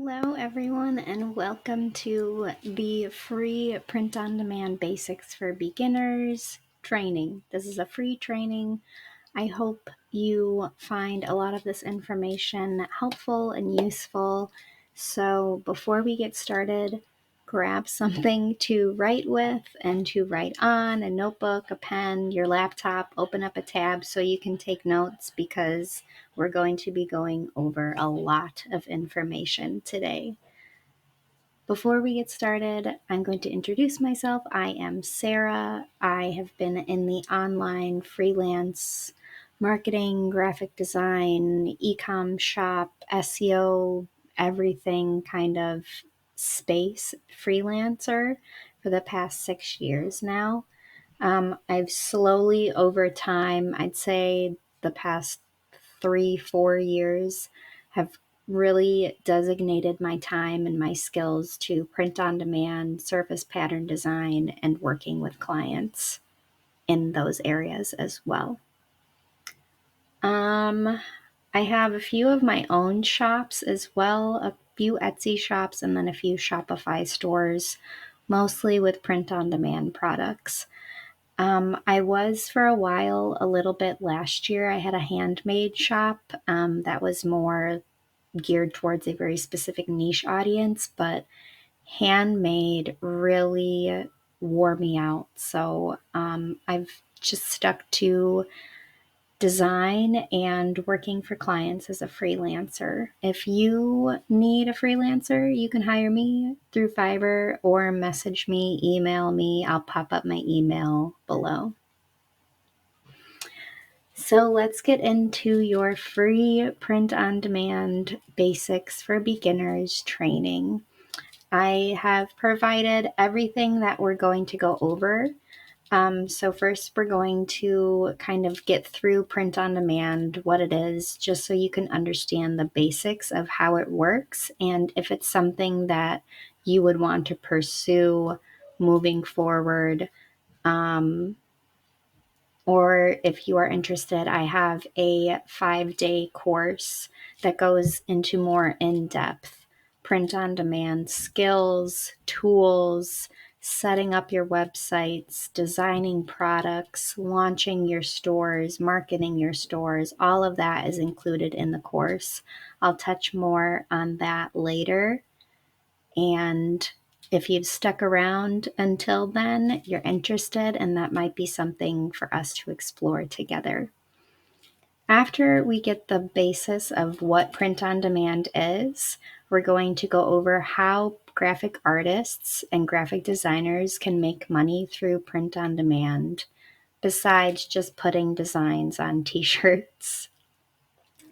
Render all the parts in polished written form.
Hello everyone and welcome to the free print-on-demand basics for beginners training. This is a free training. I hope you find a lot of this information helpful and useful. So before we get started, grab something to write with and to write on, a notebook, a pen, your laptop, open up a tab so you can take notes because we're going to be going over a lot of information today. Before we get started, I'm going to introduce myself. I am Sara. I have been in the online freelance marketing, graphic design, e-com shop, SEO, everything kind of space freelancer for the past 6 years now. I've slowly over time, I'd say the past 3-4 years, have really designated my time and my skills to print on demand, surface pattern design, and working with clients in those areas as well. I have a few of my own shops as well, a few Etsy shops, and then a few Shopify stores, mostly with print on demand products. I was for a while, a little bit last year, I had a handmade shop that was more geared towards a very specific niche audience, but handmade really wore me out. So I've just stuck to design and working for clients as a freelancer. If you need a freelancer, you can hire me through Fiverr or message me, email me. I'll pop up my email below. So let's get into your free print-on-demand basics for beginners training. I have provided everything that we're going to go over. So first we're going to kind of get through print on demand, what it is, just so you can understand the basics of how it works and if it's something that you would want to pursue moving forward. Or if you are interested, I have a 5-day course that goes into more in-depth print-on-demand skills, tools, setting up your websites, designing products, launching your stores, marketing your stores. All of that is included in the course. I'll touch more on that later. And if you've stuck around until then, you're interested, and that might be something for us to explore together. After we get the basis of what print on demand is, we're going to go over how graphic artists and graphic designers can make money through print on demand, besides just putting designs on t-shirts.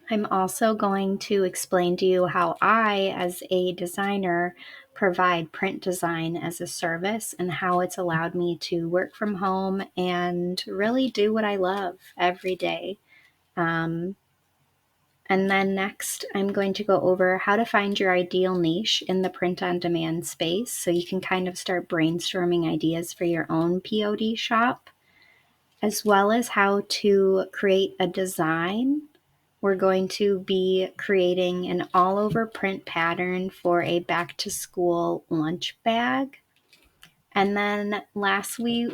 I'm also going to explain to you how I, as a designer, provide print design as a service and how it's allowed me to work from home and really do what I love every day. And then next, I'm going to go over how to find your ideal niche in the print-on-demand space so you can kind of start brainstorming ideas for your own POD shop, as well as how to create a design. We're going to be creating an all-over print pattern for a back-to-school lunch bag. And then lastly,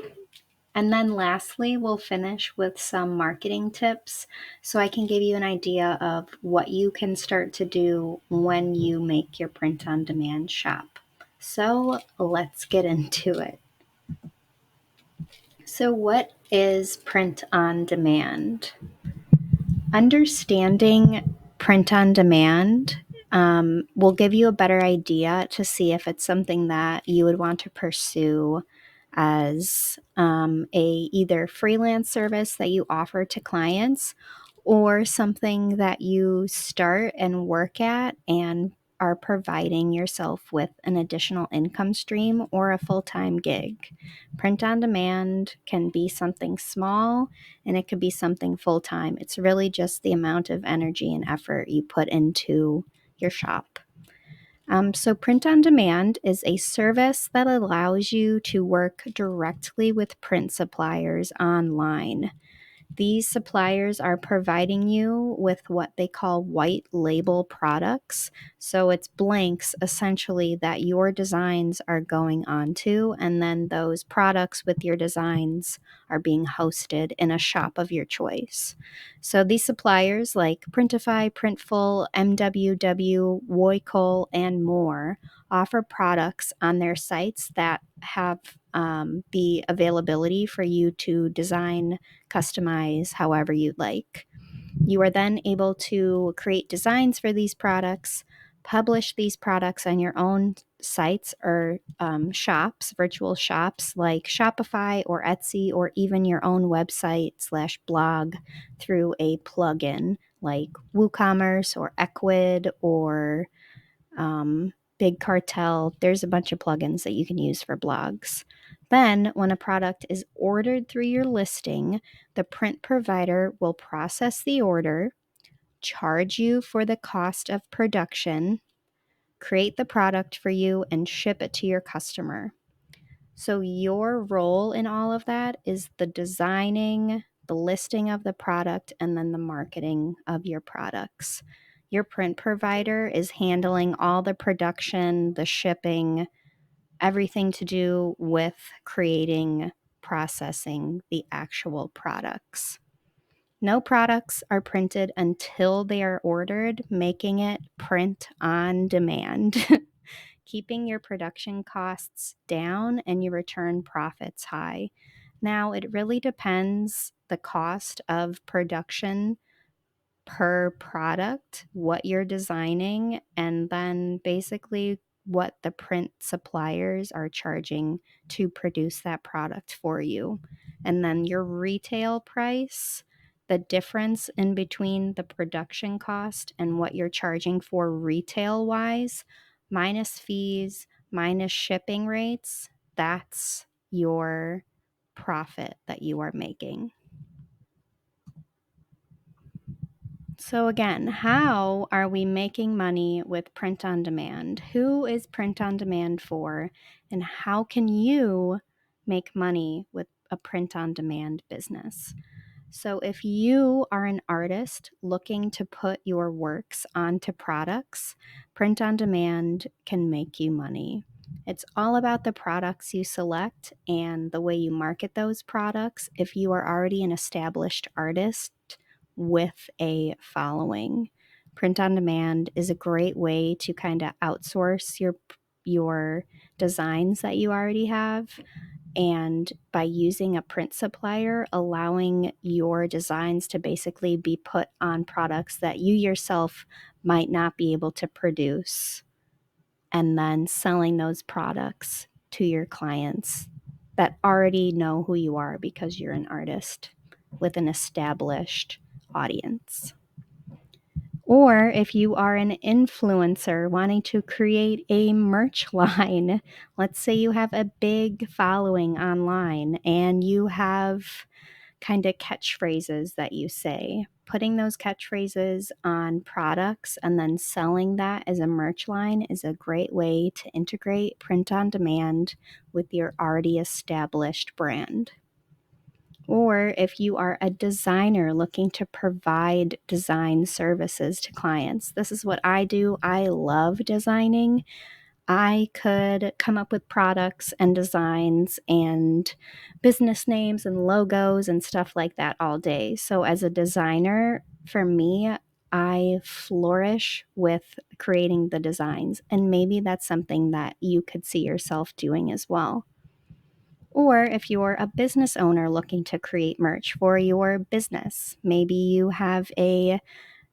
we'll finish with some marketing tips so I can give you an idea of what you can start to do when you make your print-on-demand shop. So let's get into it. So what is print-on-demand? Understanding print on demand will give you a better idea to see if it's something that you would want to pursue as a either freelance service that you offer to clients or something that you start and work at and are providing yourself with an additional income stream or a full-time gig. Print on demand can be something small and it could be something full-time. It's really just the amount of energy and effort you put into your shop. So print on demand is a service that allows you to work directly with print suppliers online. These suppliers are providing you with what they call white label products. So it's blanks essentially that your designs are going onto, and then those products with your designs are being hosted in a shop of your choice. So these suppliers like Printify, Printful, MWW, Woicol, and more offer products on their sites that have the availability for you to design, customize however you'd like. You are then able to create designs for these products, publish these products on your own sites or shops, virtual shops like Shopify or Etsy, or even your own website/blog through a plugin like WooCommerce or Ecwid or Big Cartel. There's a bunch of plugins that you can use for blogs. Then, when a product is ordered through your listing, the print provider will process the order, charge you for the cost of production, create the product for you, and ship it to your customer. So, your role in all of that is the designing, the listing of the product, and then the marketing of your products. Your print provider is handling all the production, the shipping, everything to do with creating, processing the actual products. No products are printed until they are ordered, making it print on demand, keeping your production costs down and your return profits high. Now, it really depends the cost of production per product, what you're designing, and then basically what the print suppliers are charging to produce that product for you. And then your retail price, the difference in between the production cost and what you're charging for retail wise, minus fees, minus shipping rates, that's your profit that you are making. So again, how are we making money with print on demand? Who is print on demand for? And how can you make money with a print on demand business? So if you are an artist looking to put your works onto products, print on demand can make you money. It's all about the products you select and the way you market those products. If you are already an established artist with a following, print on demand is a great way to kind of outsource your designs that you already have, and by using a print supplier, allowing your designs to basically be put on products that you yourself might not be able to produce, and then selling those products to your clients that already know who you are because you're an artist with an established audience. Or if you are an influencer wanting to create a merch line, let's say you have a big following online and you have kind of catchphrases that you say, putting those catchphrases on products and then selling that as a merch line is a great way to integrate print on demand with your already established brand. Or if you are a designer looking to provide design services to clients, this is what I do. I love designing. I could come up with products and designs and business names and logos and stuff like that all day. So as a designer, for me, I flourish with creating the designs. And maybe that's something that you could see yourself doing as well. Or if you're a business owner looking to create merch for your business, maybe you have a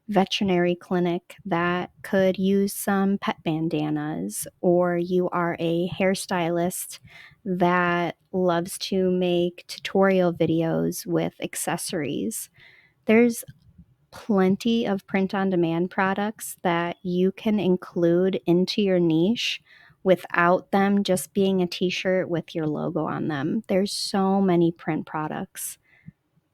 veterinary clinic that could use some pet bandanas, or you are a hairstylist that loves to make tutorial videos with accessories. There's plenty of print on demand products that you can include into your niche without them just being a t-shirt with your logo on them. There's so many print products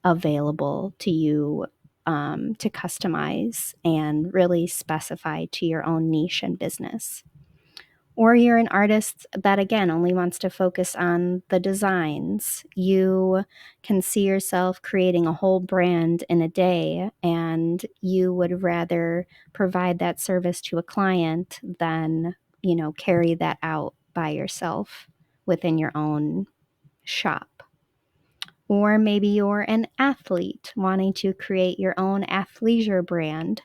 available to you to customize and really specify to your own niche and business. Or you're an artist that, again, only wants to focus on the designs. You can see yourself creating a whole brand in a day, and you would rather provide that service to a client than, carry that out by yourself within your own shop. Or maybe you're an athlete wanting to create your own athleisure brand.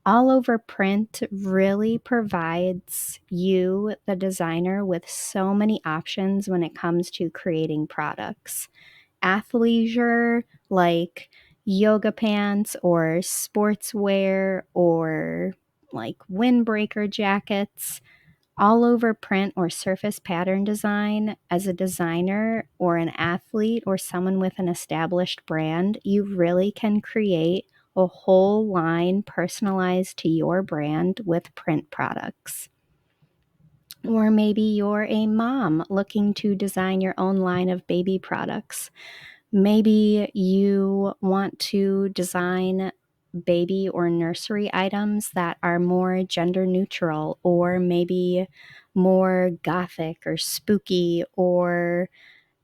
All over print really provides you, the designer, with so many options when it comes to creating products. Athleisure, like yoga pants or sportswear or like windbreaker jackets, all over print or surface pattern design. As a designer or an athlete or someone with an established brand, you really can create a whole line personalized to your brand with print products. Or maybe you're a mom looking to design your own line of baby products. Maybe you want to design baby or nursery items that are more gender neutral, or maybe more gothic or spooky, or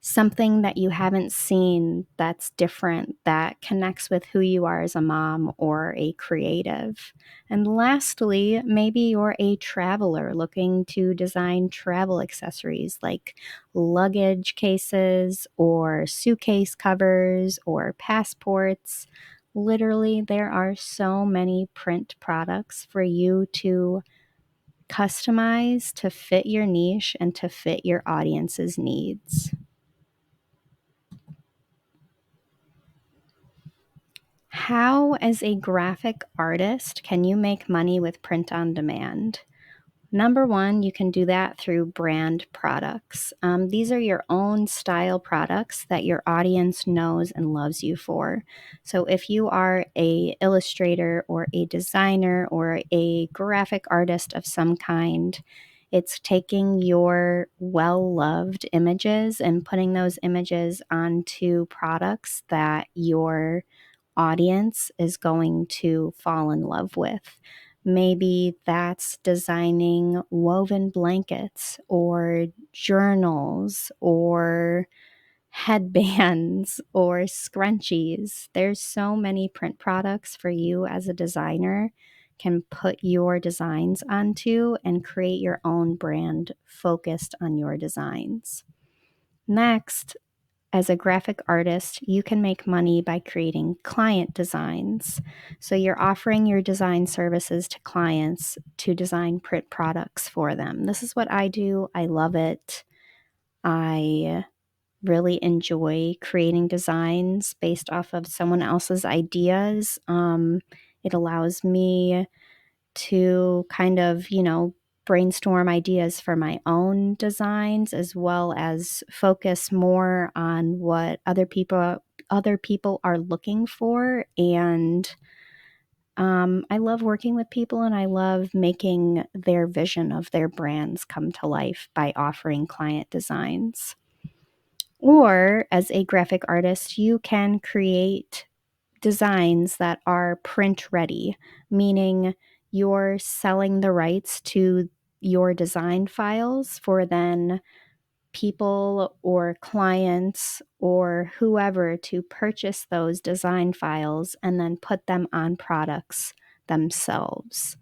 something that you haven't seen that's different, that connects with who you are as a mom or a creative. And lastly, maybe you're a traveler looking to design travel accessories like luggage cases or suitcase covers or passports. Literally, there are so many print products for you to customize to fit your niche and to fit your audience's needs. How, as a graphic artist, can you make money with print on demand? Number one, you can do that through brand products. These are your own style products that your audience knows and loves you for. So if you are a illustrator or a designer or a graphic artist of some kind, it's taking your well-loved images and putting those images onto products that your audience is going to fall in love with. Maybe that's designing woven blankets or journals or headbands or scrunchies. There's so many print products for you as a designer can put your designs onto and create your own brand focused on your designs. Next, as a graphic artist, you can make money by creating client designs. So you're offering your design services to clients to design print products for them. This is what I do. I love it. I really enjoy creating designs based off of someone else's ideas. It allows me to kind of, brainstorm ideas for my own designs, as well as focus more on what other people are looking for. And I love working with people, and I love making their vision of their brands come to life by offering client designs. Or as a graphic artist, you can create designs that are print ready, meaning you're selling the rights to your design files for then people or clients or whoever to purchase those design files and then put them on products themselves.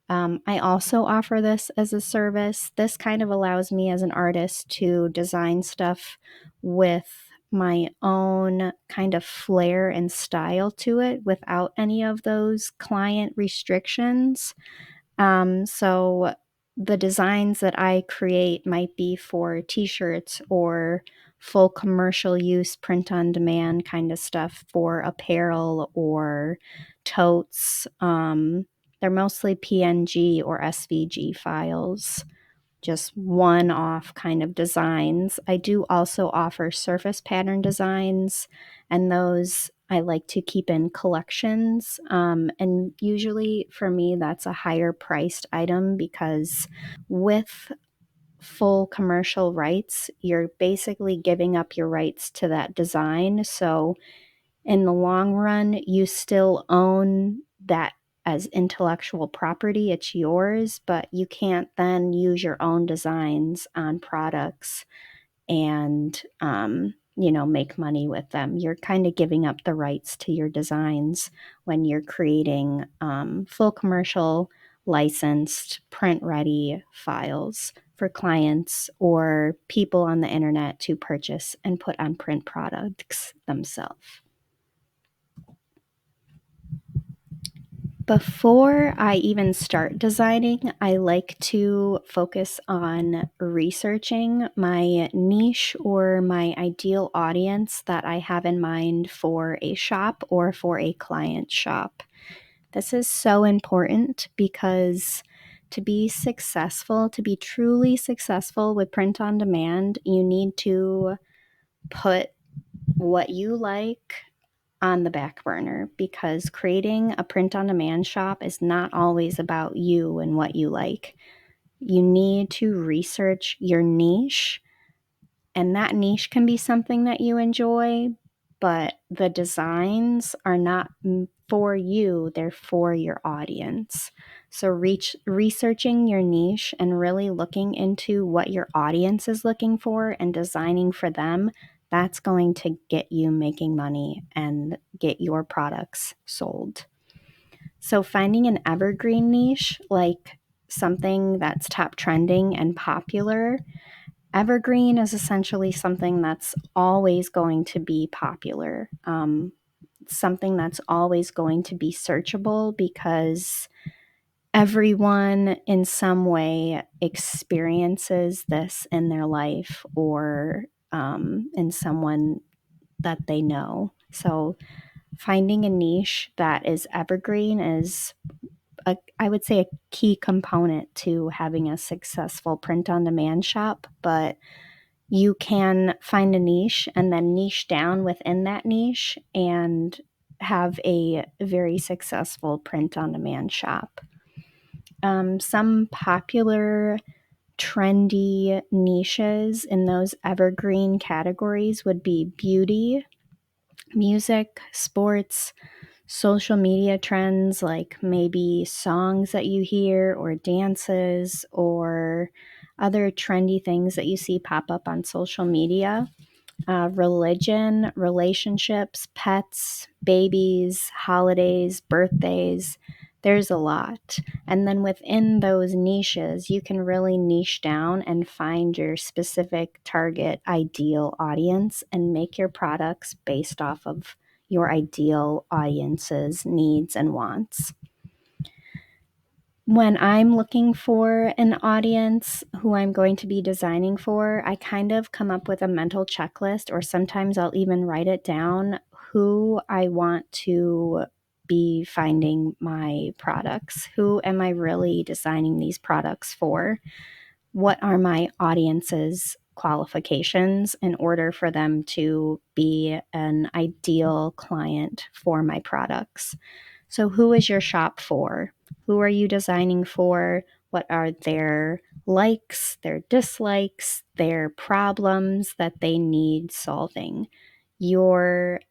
I also offer this as a service. This kind of allows me as an artist to design stuff with my own kind of flair and style to it without any of those client restrictions. So the designs that I create might be for t-shirts or full commercial use print on demand kind of stuff for apparel or totes. They're mostly PNG or SVG files, just one-off kind of designs. I do also offer surface pattern designs, and those I like to keep in collections. And usually for me, that's a higher priced item because with full commercial rights, you're basically giving up your rights to that design. So in the long run, you still own that as intellectual property. It's yours, but you can't then use your own designs on products and, make money with them. You're kind of giving up the rights to your designs when you're creating full commercial licensed print ready files for clients or people on the internet to purchase and put on print products themselves. Before I even start designing, I like to focus on researching my niche or my ideal audience that I have in mind for a shop or for a client shop. This is so important because to be successful, to be truly successful with print on demand, you need to put what you like on the back burner, because creating a print on demand shop is not always about you and what you like. You need to research your niche, and that niche can be something that you enjoy, but the designs are not for you, they're for your audience. So researching your niche and really looking into what your audience is looking for and designing for them, that's going to get you making money and get your products sold. So finding an evergreen niche, like something that's top trending and popular. Evergreen is essentially something that's always going to be popular, something that's always going to be searchable, because everyone in some way experiences this in their life or in someone that they know. So finding a niche that is evergreen is, I would say, a key component to having a successful print on demand shop. But you can find a niche and then niche down within that niche and have a very successful print on demand shop. Some popular trendy niches in those evergreen categories would be beauty, music, sports, social media trends, like maybe songs that you hear or dances or other trendy things that you see pop up on social media. Religion, relationships, pets, babies, holidays, birthdays. There's a lot. And then within those niches, you can really niche down and find your specific target ideal audience and make your products based off of your ideal audience's needs and wants. When I'm looking for an audience who I'm going to be designing for, I kind of come up with a mental checklist, or sometimes I'll even write it down, who I want to be finding my products. Who am I really designing these products for? What are my audience's qualifications in order for them to be an ideal client for my products? So, who is your shop for? Who are you designing for? What are their likes, their dislikes, their problems that they need solving? Your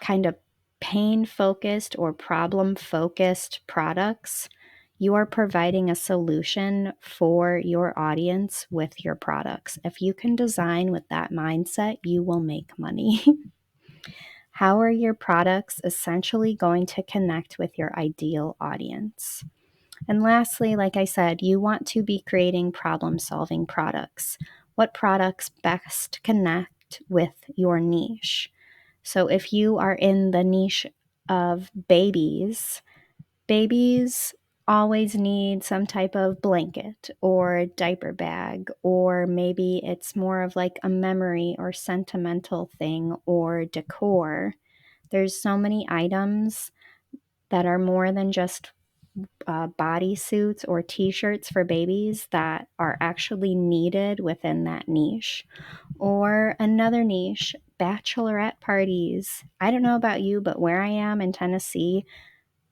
kind of pain focused or problem focused products, you are providing a solution for your audience with your products. If you can design with that mindset, you will make money. How are your products essentially going to connect with your ideal audience? And lastly, like I said, you want to be creating problem-solving products. What products best connect with your niche? So if you are in the niche of babies, babies always need some type of blanket or diaper bag, or maybe it's more of like a memory or sentimental thing or decor. There's so many items that are more than just bodysuits or t-shirts for babies that are actually needed within that niche. Or another niche, bachelorette parties. I don't know about you, but where I am in Tennessee,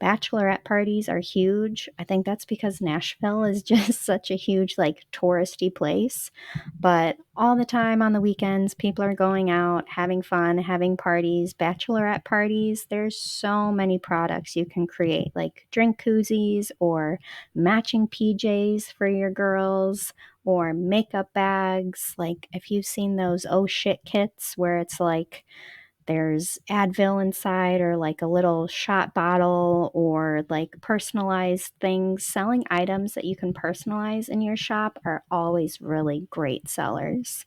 Bachelorette parties are huge. I think that's because Nashville is just such a huge, like, touristy place. But all the time on the weekends, people are going out, having fun, having parties, bachelorette parties. There's so many products you can create, like drink koozies or matching PJs for your girls or makeup bags. Like, if you've seen those oh shit kits where it's like, there's Advil inside or like a little shot bottle or like personalized things. Selling items that you can personalize in your shop are always really great sellers.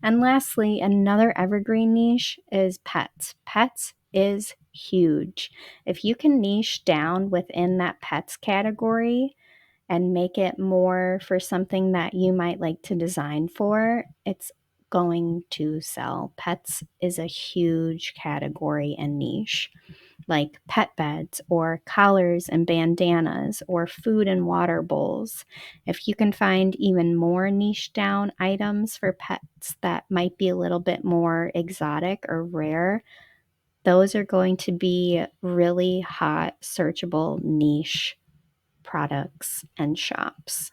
And lastly, another evergreen niche is pets. Pets is huge. If you can niche down within that pets category and make it more for something that you might like to design for, it's going to sell. Pets is a huge category and niche, like pet beds or collars and bandanas or food and water bowls. If you can find even more niche down items for pets that might be a little bit more exotic or rare, those are going to be really hot, searchable niche products and shops.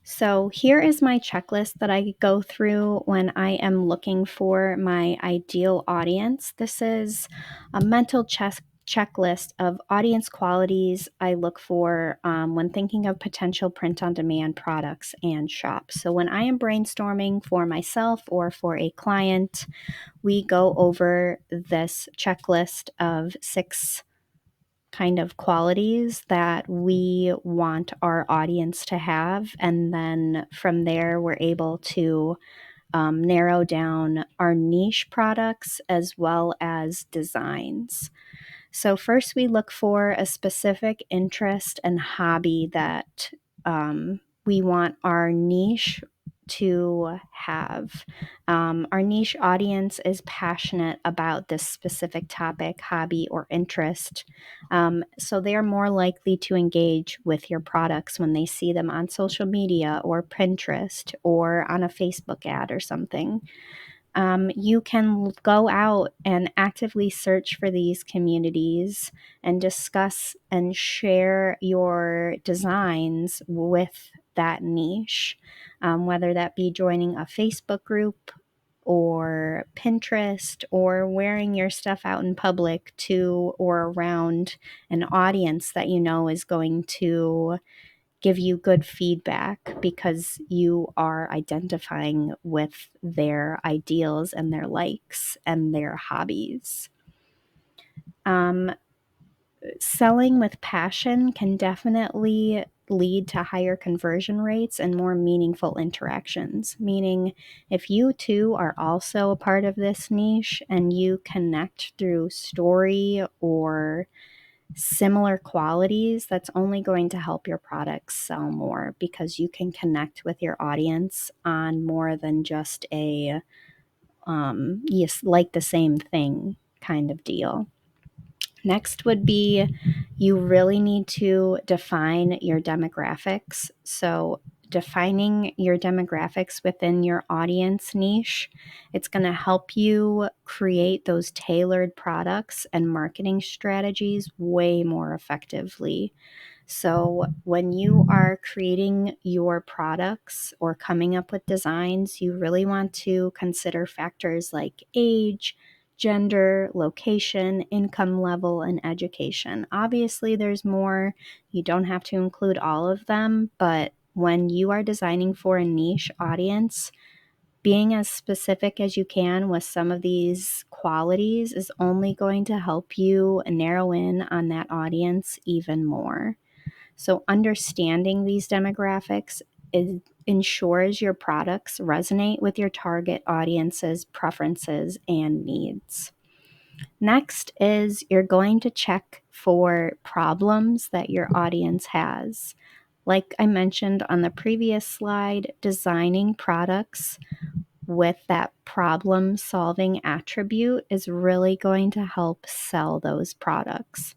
So here is my checklist that I go through when I am looking for my ideal audience. This is a mental checklist of audience qualities I look for when thinking of potential print-on-demand products and shops. So when I am brainstorming for myself or for a client, we go over this checklist of 6 kind of qualities that we want our audience to have. And then from there, we're able to narrow down our niche products as well as designs. So, first, we look for a specific interest and hobby that we want our niche to have. Our niche audience is passionate about this specific topic, hobby, or interest. So, they are more likely to engage with your products when they see them on social media or Pinterest or on a Facebook ad or something. You can go out and actively search for these communities and discuss and share your designs with that niche, whether that be joining a Facebook group or Pinterest or wearing your stuff out in public to or around an audience that you know is going to give you good feedback because you are identifying with their ideals and their likes and their hobbies. Um, Selling with passion can definitely lead to higher conversion rates and more meaningful interactions. Meaning, if you too are also a part of this niche and you connect through story or similar qualities, that's only going to help your products sell more because you can connect with your audience on more than just a yes, like the same thing kind of deal. Next would be you really need to define your demographics. So, defining your demographics within your audience niche, it's going to help you create those tailored products and marketing strategies way more effectively. So, when you are creating your products or coming up with designs, you really want to consider factors like age, gender, location, income level, and education. Obviously, there's more. You don't have to include all of them, but when you are designing for a niche audience, being as specific as you can with some of these qualities is only going to help you narrow in on that audience even more. So, understanding these demographics ensures your products resonate with your target audience's preferences and needs. Next is you're going to check for problems that your audience has. Like I mentioned on the previous slide, designing products with that problem solving attribute is really going to help sell those products.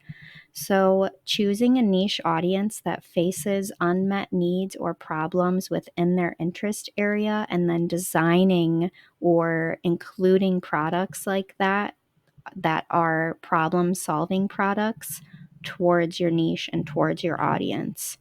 So, choosing a niche audience that faces unmet needs or problems within their interest area and then designing or including products like that that are problem solving products towards your niche and towards your audience.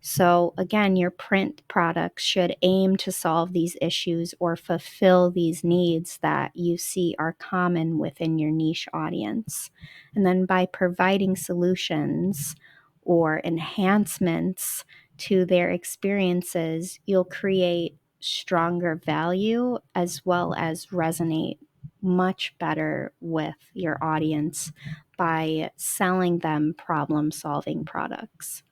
So again, your print products should aim to solve these issues or fulfill these needs that you see are common within your niche audience. And then by providing solutions or enhancements to their experiences, you'll create stronger value as well as resonate much better with your audience by selling them problem solving products.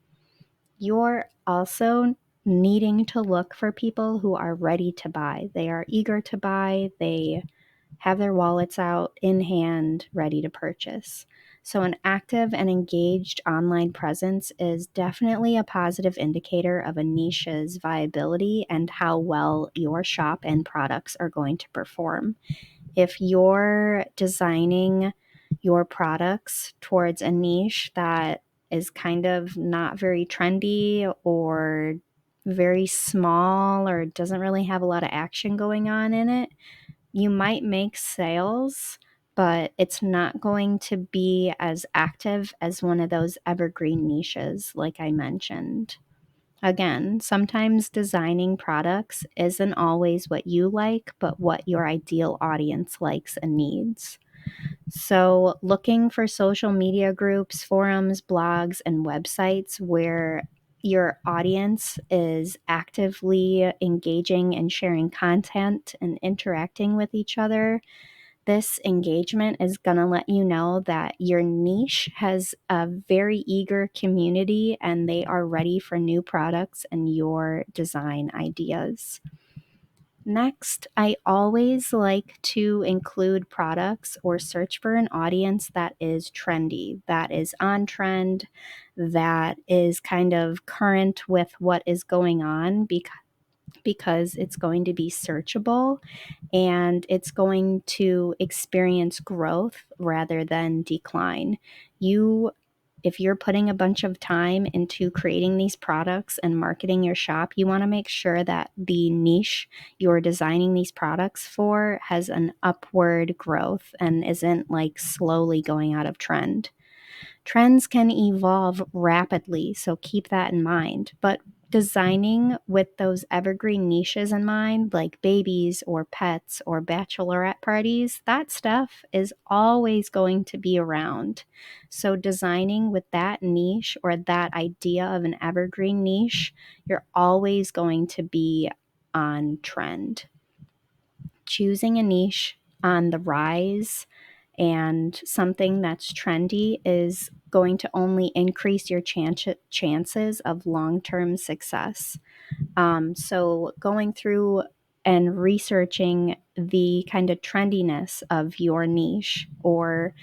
You're also needing to look for people who are ready to buy. They are eager to buy, they have their wallets out in hand, ready to purchase. So, an active and engaged online presence is definitely a positive indicator of a niche's viability and how well your shop and products are going to perform. If you're designing your products towards a niche that is kind of not very trendy or very small or doesn't really have a lot of action going on in it, you might make sales, but it's not going to be as active as one of those evergreen niches, like I mentioned. Again, sometimes designing products isn't always what you like, but what your ideal audience likes and needs. So, looking for social media groups, forums, blogs, and websites where your audience is actively engaging and sharing content and interacting with each other. This engagement is going to let you know that your niche has a very eager community and they are ready for new products and your design ideas. Next, I always like to include products or search for an audience that is trendy, that is on trend, that is kind of current with what is going on because it's going to be searchable and it's going to experience growth rather than decline. If you're putting a bunch of time into creating these products and marketing your shop, you want to make sure that the niche you're designing these products for has an upward growth and isn't like slowly going out of trend. Trends can evolve rapidly, so keep that in mind. But designing with those evergreen niches in mind, like babies or pets or bachelorette parties, that stuff is always going to be around. So, designing with that niche or that idea of an evergreen niche, you're always going to be on trend. Choosing a niche on the rise and something that's trendy is going to only increase your chances of long-term success. So going through and researching the kind of trendiness of your niche or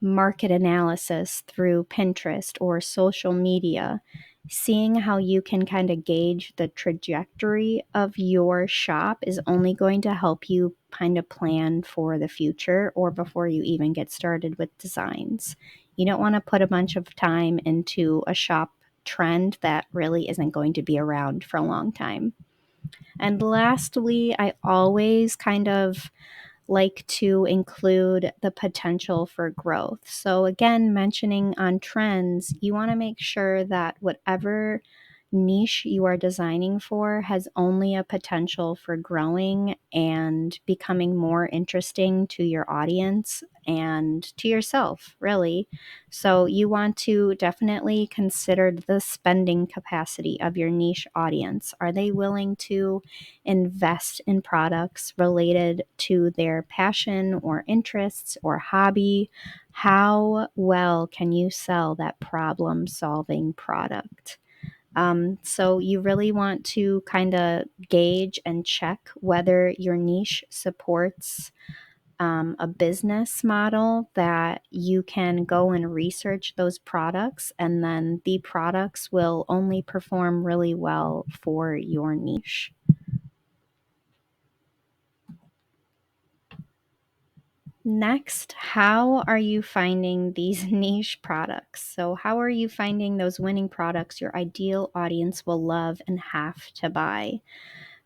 market analysis through Pinterest or social media, seeing how you can kind of gauge the trajectory of your shop is only going to help you kind of plan for the future or before you even get started with designs. You don't want to put a bunch of time into a shop trend that really isn't going to be around for a long time. And lastly, I always kind of like to include the potential for growth. So, again, mentioning on trends, you want to make sure that whatever niche you are designing for has only a potential for growing and becoming more interesting to your audience and to yourself, really. So, you want to definitely consider the spending capacity of your niche audience. Are they willing to invest in products related to their passion or interests or hobby? How well can you sell that problem solving product? So you really want to kind of gauge and check whether your niche supports a business model that you can go and research those products, and then the products will only perform really well for your niche. Next, how are you finding these niche products? So, how are you finding those winning products your ideal audience will love and have to buy?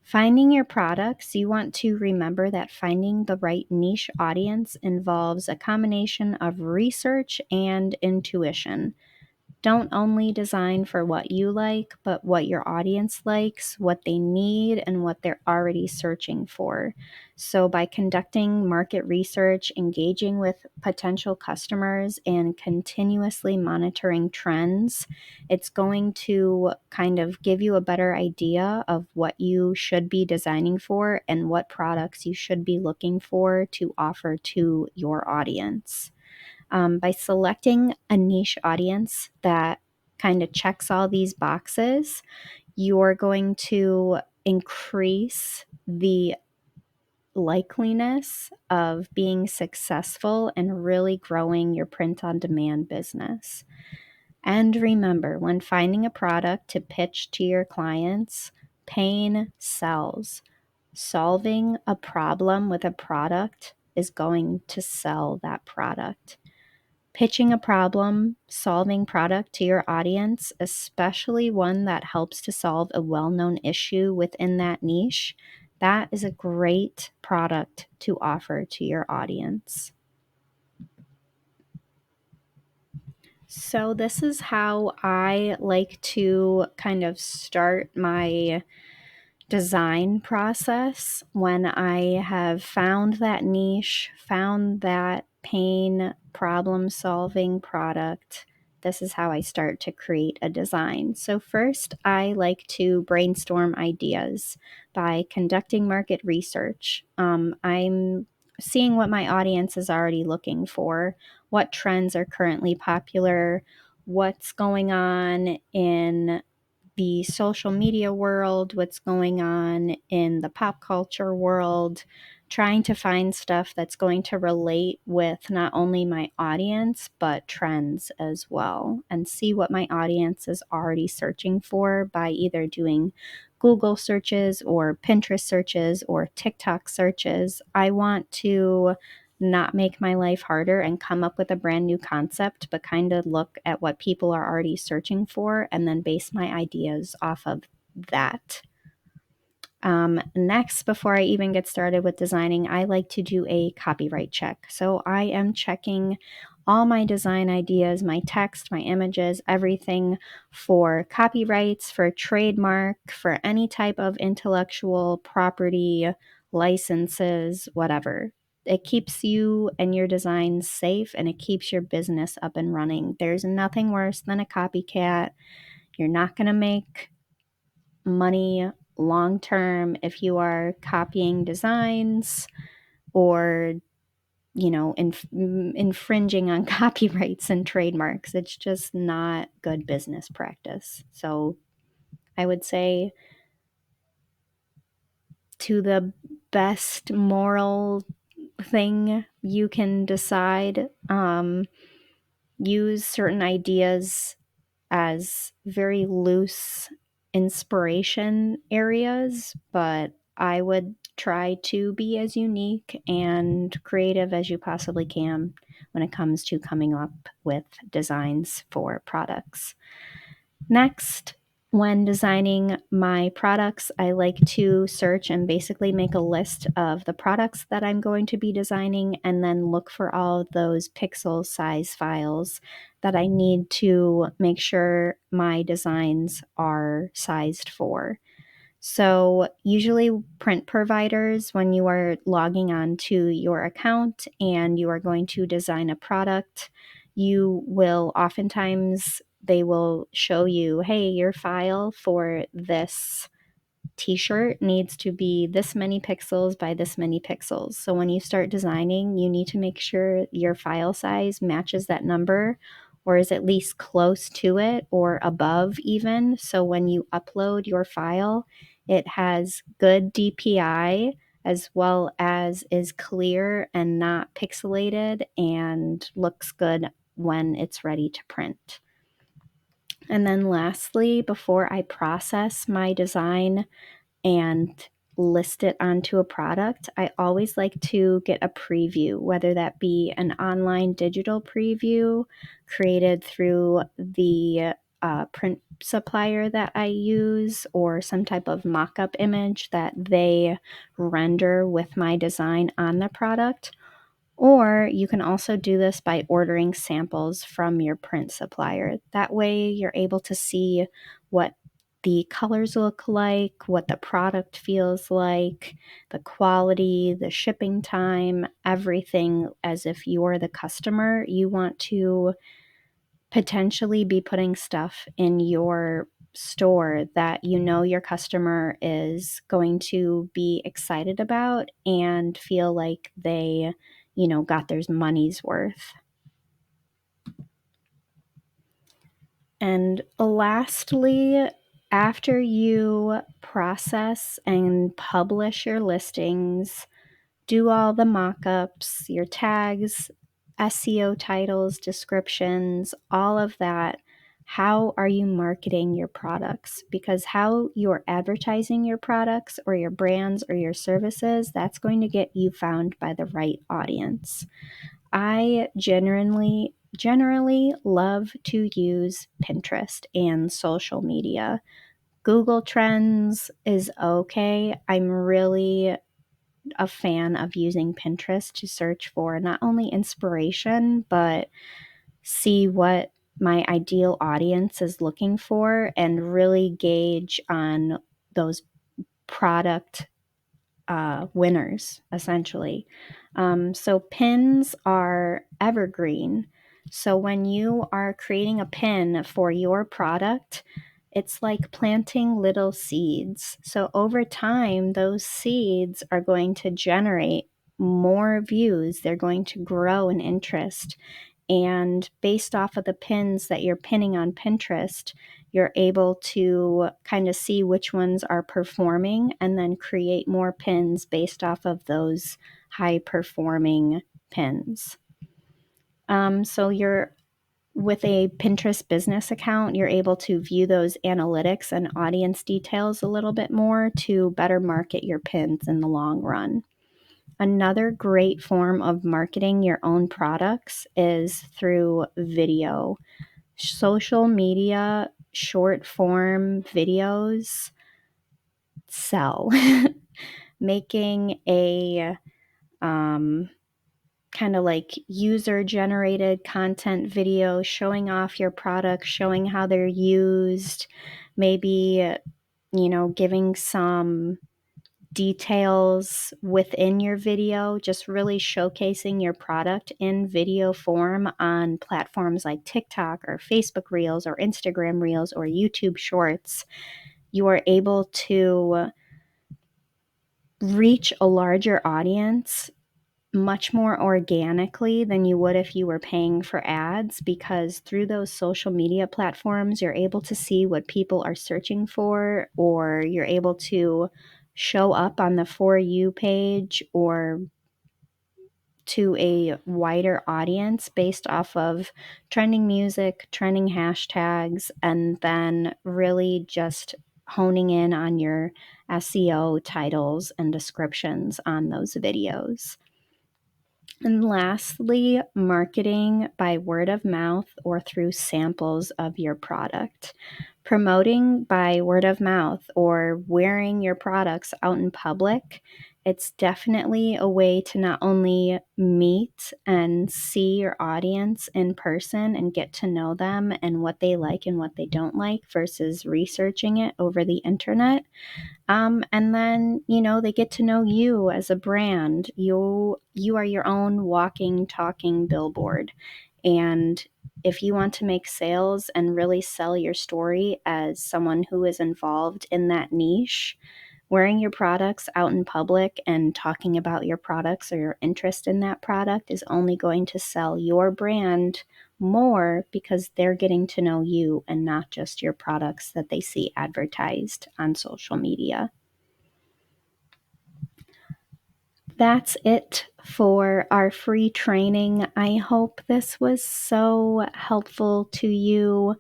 Finding your products, you want to remember that finding the right niche audience involves a combination of research and intuition. Don't only design for what you like, but what your audience likes, what they need, and what they're already searching for. So, by conducting market research, engaging with potential customers, and continuously monitoring trends, it's going to kind of give you a better idea of what you should be designing for and what products you should be looking for to offer to your audience. By selecting a niche audience that kind of checks all these boxes, you're going to increase the likeliness of being successful and really growing your print on demand business. And remember, when finding a product to pitch to your clients, pain sells. Solving a problem with a product is going to sell that product. Pitching a problem solving product to your audience, especially one that helps to solve a well-known issue within that niche, that is a great product to offer to your audience. So this is how I like to kind of start my design process when I have found that niche, found that pain problem solving product. This is how I start to create a design. So, first, I like to brainstorm ideas by conducting market research. I'm seeing what my audience is already looking for, what trends are currently popular, what's going on in the social media world, what's going on in the pop culture world, trying to find stuff that's going to relate with not only my audience, but trends as well, and see what my audience is already searching for by either doing Google searches or Pinterest searches or TikTok searches. I want to not make my life harder and come up with a brand new concept, but kind of look at what people are already searching for and then base my ideas off of that. Next, before I even get started with designing, I like to do a copyright check. So I am checking all my design ideas, my text, my images, everything for copyrights, for trademark, for any type of intellectual property, licenses, whatever. It keeps you and your designs safe and it keeps your business up and running. There's nothing worse than a copycat. You're not going to make money long term if you are copying designs or infringing on copyrights and trademarks. It's just not good business practice. So I would say, to the best moral thing you can decide, use certain ideas as very loose inspiration areas, but I would try to be as unique and creative as you possibly can when it comes to coming up with designs for products. Next, when designing my products, I like to search and basically make a list of the products that I'm going to be designing and then look for all of those pixel size files that I need to make sure my designs are sized for. So, usually, print providers, when you are logging on to your account and you are going to design a product, you will oftentimes, they will show you, hey, your file for this t-shirt needs to be this many pixels by this many pixels. So when you start designing, you need to make sure your file size matches that number or is at least close to it or above even. So when you upload your file, it has good DPI as well as is clear and not pixelated and looks good when it's ready to print. And then lastly, before I process my design and list it onto a product, I always like to get a preview, whether that be an online digital preview created through the print supplier that I use, or some type of mock-up image that they render with my design on the product. Or you can also do this by ordering samples from your print supplier. That way you're able to see what the colors look like, what the product feels like, the quality, the shipping time, everything as if you're the customer. You want to potentially be putting stuff in your store that you know your customer is going to be excited about and feel like they, got their money's worth. And lastly, after you process and publish your listings, do all the mock-ups, your tags, SEO titles, descriptions, all of that. How are you marketing your products? Because how you're advertising your products or your brands or your services, that's going to get you found by the right audience. I generally love to use Pinterest and social media. Google Trends is okay. I'm really a fan of using Pinterest to search for not only inspiration, but see what my ideal audience is looking for and really gauge on those product winners, essentially. So pins are evergreen. So when you are creating a pin for your product, it's like planting little seeds. So over time, those seeds are going to generate more views. They're going to grow in interest. And based off of the pins that you're pinning on Pinterest, you're able to kind of see which ones are performing and then create more pins based off of those high performing pins. So you're with a Pinterest business account, you're able to view those analytics and audience details a little bit more to better market your pins in the long run. Another great form of marketing your own products is through video. Social media, short form videos sell. Making a kind of like user generated content video showing off your products, showing how they're used, maybe, giving some details within your video, just really showcasing your product in video form on platforms like TikTok or Facebook Reels or Instagram Reels or YouTube Shorts. You are able to reach a larger audience much more organically than you would if you were paying for ads, because through those social media platforms, you're able to see what people are searching for, or you're able to show up on the For You page or to a wider audience based off of trending music, trending hashtags, and then really just honing in on your SEO titles and descriptions on those videos. And lastly, marketing by word of mouth or through samples of your product. Promoting by word of mouth or wearing your products out in public, it's definitely a way to not only meet and see your audience in person and get to know them and what they like and what they don't like versus researching it over the internet. And then, they get to know you as a brand. You are your own walking, talking billboard. And if you want to make sales and really sell your story as someone who is involved in that niche, wearing your products out in public and talking about your products or your interest in that product is only going to sell your brand more, because they're getting to know you and not just your products that they see advertised on social media. That's it for our free training. I hope this was so helpful to you.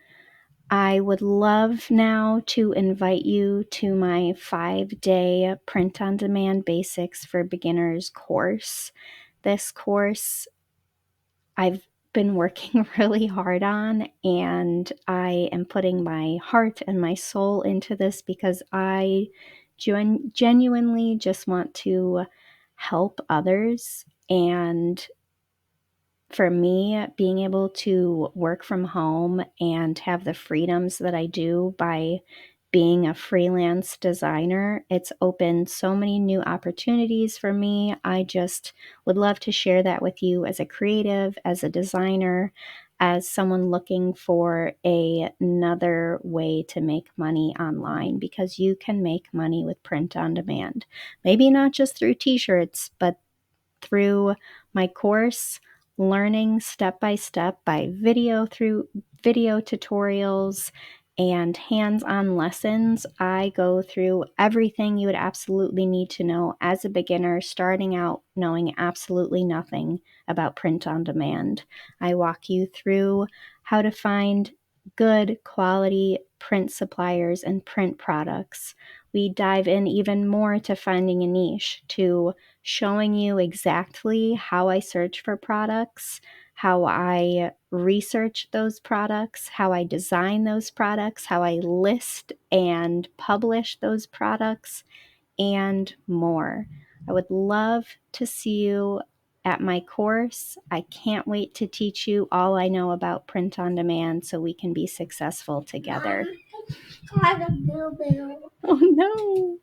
I would love now to invite you to my 5-day print-on-demand basics for beginners course. This course, I've been working really hard on, and I am putting my heart and my soul into this because I genuinely just want to help others. And for me, being able to work from home and have the freedoms that I do by being a freelance designer, it's opened so many new opportunities for me. I just would love to share that with you as a creative, as a designer, as someone looking for another way to make money online, because you can make money with print on demand. Maybe not just through t-shirts, but through my course, learning step by step by video, through video tutorials and hands-on lessons. I go through everything you would absolutely need to know as a beginner, starting out knowing absolutely nothing about print on demand. I walk you through how to find good quality print suppliers and print products. We dive in even more to finding a niche, to showing you exactly how I search for products, how I research those products, how I design those products, how I list and publish those products, and more. I would love to see you at my course. I can't wait to teach you all I know about print on demand so we can be successful together. Oh no!